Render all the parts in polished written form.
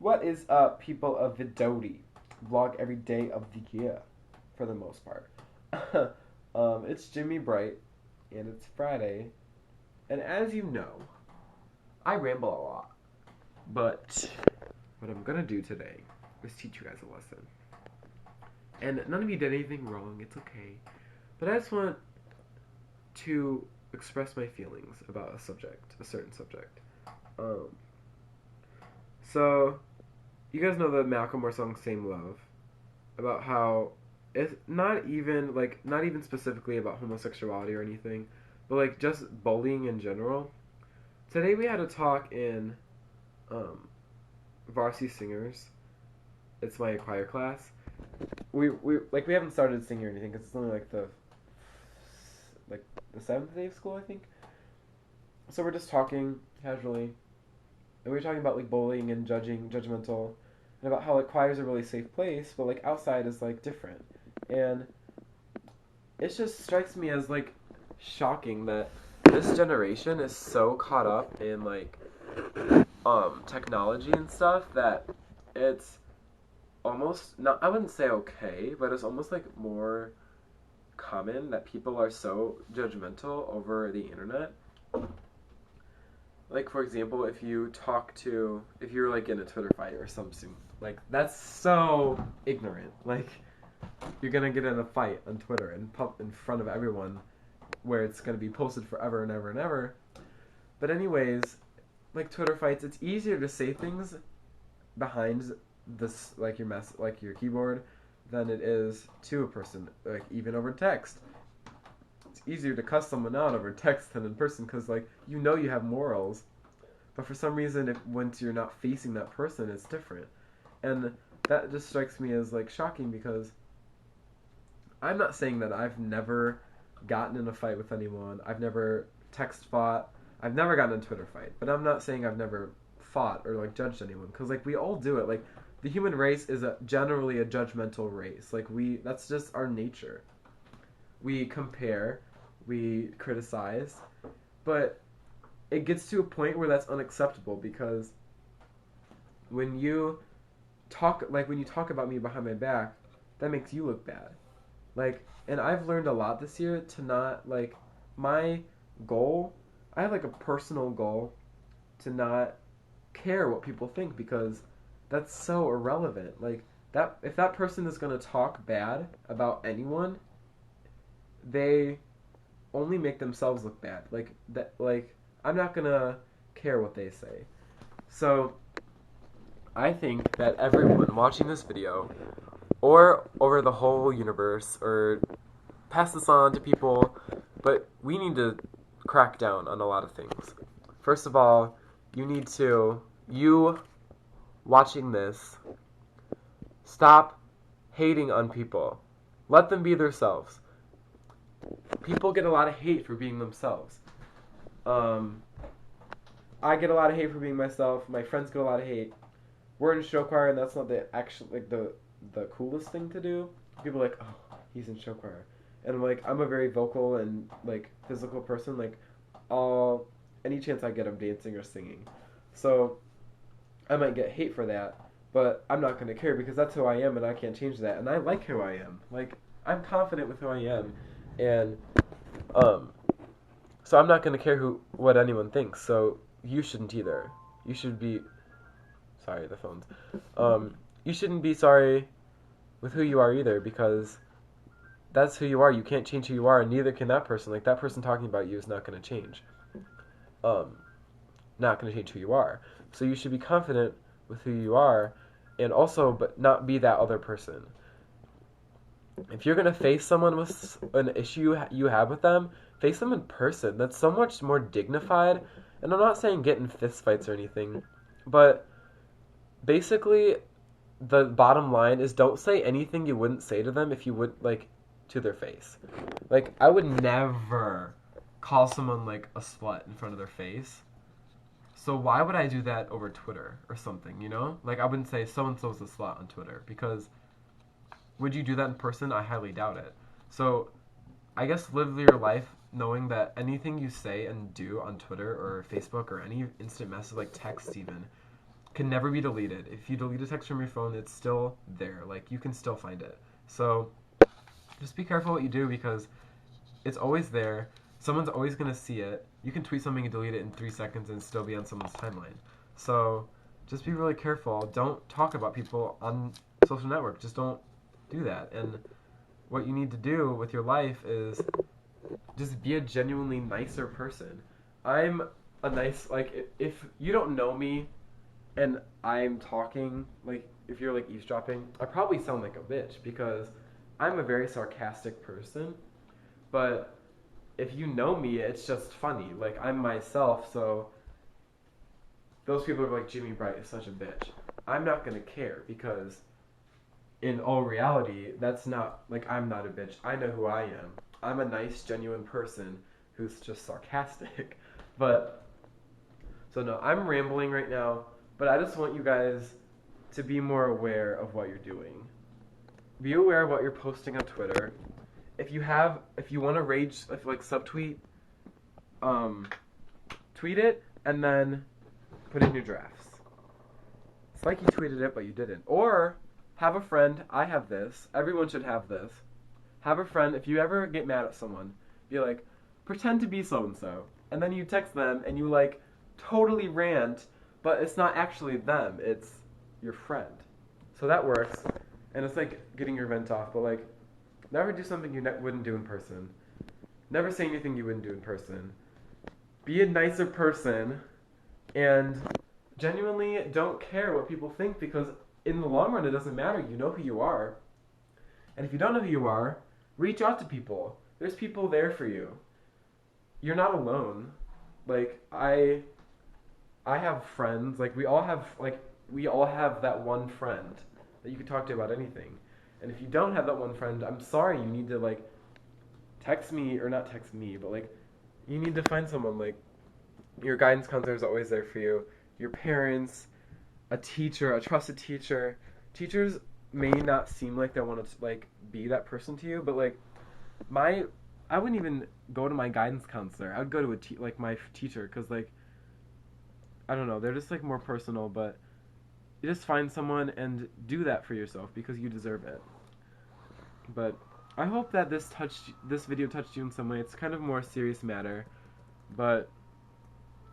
What is up, people of Vidoti? Vlog every day of the year, for the most part. It's Jimmy Bright, and it's Friday. And as you know, I ramble a lot. But what I'm gonna do today is teach you guys a lesson. And none of you did anything wrong, it's okay. But I just want to express my feelings about a certain subject. Um, so, you guys know the Macklemore song "Same Love," about how it's not even specifically about homosexuality or anything, but like just bullying in general. Today we had a talk in um, Varsity Singers. It's my choir class. We haven't started singing or anything because it's only the seventh day of school, I think. So we're just talking casually, and we were talking about like bullying and judgmental, and about how like choir is a really safe place, but like outside is like different, and it just strikes me as like shocking that this generation is so caught up in like technology and stuff that it's almost not, I wouldn't say okay, but it's almost like more common that people are so judgmental over the internet. Like, for example, if you're like in a Twitter fight or something, like that's so ignorant. Like, you're gonna get in a fight on Twitter and in front of everyone, where it's gonna be posted forever and ever and ever. But anyways, like Twitter fights, it's easier to say things behind this, like your keyboard, than it is to a person, like even over text. It's easier to cuss someone out over text than in person because like you have morals, but for some reason, once you're not facing that person, it's different, and that just strikes me as like shocking because I'm not saying that I've never gotten in a fight with anyone. I've never text fought. I've never gotten in a Twitter fight, but I'm not saying I've never fought or like judged anyone because like we all do it. Like the human race is generally a judgmental race. Like that's just our nature. We compare, we criticize, but it gets to a point where that's unacceptable because when you talk about me behind my back, that makes you look bad. Like, and I've learned a lot this year to not like my goal. I have like a personal goal to not care what people think because that's so irrelevant. Like that, if that person is gonna talk bad about anyone, they only make themselves look bad. Like that. Like I'm not gonna care what they say. So I think that everyone watching this video, or over the whole universe, or pass this on to people, but we need to crack down on a lot of things. First of all, you watching this, stop hating on people. Let them be themselves. People get a lot of hate for being themselves. I get a lot of hate for being myself. My friends get a lot of hate. We're in show choir, and that's not the coolest thing to do. People are like, oh, he's in show choir, and I'm a very vocal and like physical person. Like, any chance I get, I'm dancing or singing. So I might get hate for that, but I'm not gonna care because that's who I am, and I can't change that. And I like who I am. Like, I'm confident with who I am, and so I'm not gonna care what anyone thinks. So you shouldn't either. You should be. Sorry, the phones. You shouldn't be sorry with who you are either because that's who you are. You can't change who you are, and neither can that person. Like, that person talking about you is not going to change. Not going to change who you are. So you should be confident with who you are, and also, but not be that other person. If you're going to face someone with an issue you have with them, face them in person. That's so much more dignified. And I'm not saying get in fist fights or anything, but basically, the bottom line is don't say anything you wouldn't say to them if you would, like, to their face. Like, I would never call someone, like, a slut in front of their face. So why would I do that over Twitter or something, you know? Like, I wouldn't say so-and-so's a slut on Twitter because would you do that in person? I highly doubt it. So I guess live your life knowing that anything you say and do on Twitter or Facebook or any instant message, like text even, can never be deleted. If you delete a text from your phone, it's still there. Like, you can still find it. So just be careful what you do, because it's always there. Someone's always going to see it. You can tweet something and delete it in 3 seconds and still be on someone's timeline. So just be really careful. Don't talk about people on social network. Just don't do that. And what you need to do with your life is just be a genuinely nicer person. I'm a nice, like, if you don't know me and I'm talking, like, if you're, like, eavesdropping, I probably sound like a bitch, because I'm a very sarcastic person. But if you know me, it's just funny. Like, I'm myself, so those people are like, Jimmy Bright is such a bitch. I'm not going to care, because in all reality, that's not, like, I'm not a bitch. I know who I am. I'm a nice, genuine person who's just sarcastic. But, so no, I'm rambling right now, but I just want you guys to be more aware of what you're doing. Be aware of what you're posting on Twitter. If you want to rage, like, subtweet, tweet it, and then put in your drafts. It's like you tweeted it, but you didn't. Or have a friend. I have this. Everyone should have this. Have a friend. If you ever get mad at someone, be like, pretend to be so-and-so. And then you text them, and you, like, totally rant, but it's not actually them. It's your friend. So that works. And it's like getting your vent off, but, like, never do something you wouldn't do in person. Never say anything you wouldn't do in person. Be a nicer person, and genuinely don't care what people think, because in the long run it doesn't matter. You know who you are. And if you don't know who you are, reach out to people. There's people there for you. You're not alone. Like, I have friends. Like, we all have that one friend that you can talk to about anything. And if you don't have that one friend, I'm sorry, you need to, like, text me, or not text me, but, like, you need to find someone. Like, your guidance counselor is always there for you. Your parents, a teacher, a trusted teacher. Teachers may not seem like they want to, like, be that person to you, but, like, I wouldn't even go to my guidance counselor. I would go to my teacher, because, like, I don't know, they're just, like, more personal, but you just find someone and do that for yourself, because you deserve it. But I hope that this video touched you in some way. It's kind of a more serious matter, but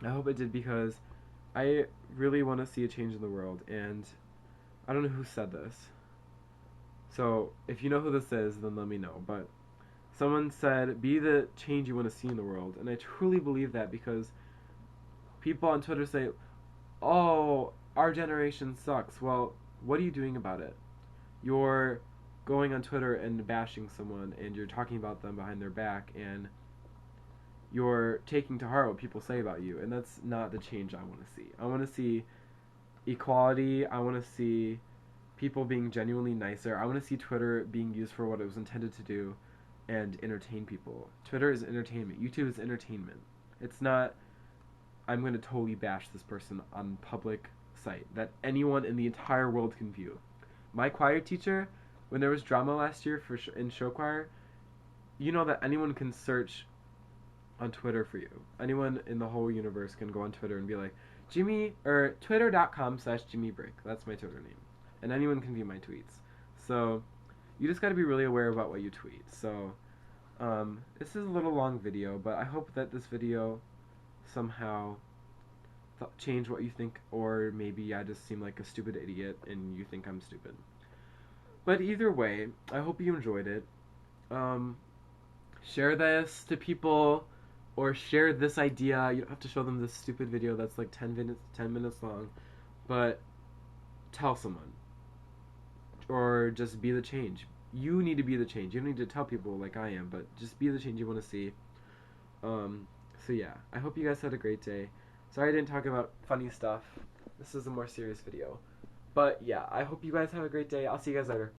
I hope it did, because I really want to see a change in the world, and I don't know who said this. So if you know who this is, then let me know. But someone said, be the change you want to see in the world, and I truly believe that, because people on Twitter say, oh, our generation sucks. Well, what are you doing about it? You're going on Twitter and bashing someone, and you're talking about them behind their back, and you're taking to heart what people say about you, and that's not the change I want to see. I want to see equality. I want to see people being genuinely nicer. I want to see Twitter being used for what it was intended to do, and entertain people. Twitter is entertainment. YouTube is entertainment. It's not, I'm going to totally bash this person on public site that anyone in the entire world can view. My choir teacher, when there was drama last year in show choir, you know that anyone can search on Twitter for you. Anyone in the whole universe can go on Twitter and be like, twitter.com/JimmyBrick. That's my Twitter name. And anyone can view my tweets. So you just got to be really aware about what you tweet. So this is a little long video, but I hope that this video somehow change what you think, or maybe I just seem like a stupid idiot and you think I'm stupid. But either way, I hope you enjoyed it. Share this to people, or share this idea. You don't have to show them this stupid video that's like 10 minutes long, but tell someone. Or just be the change. You need to be the change. You don't need to tell people like I am, but just be the change you want to see. So yeah, I hope you guys had a great day. Sorry I didn't talk about funny stuff. This is a more serious video. But yeah, I hope you guys have a great day. I'll see you guys later.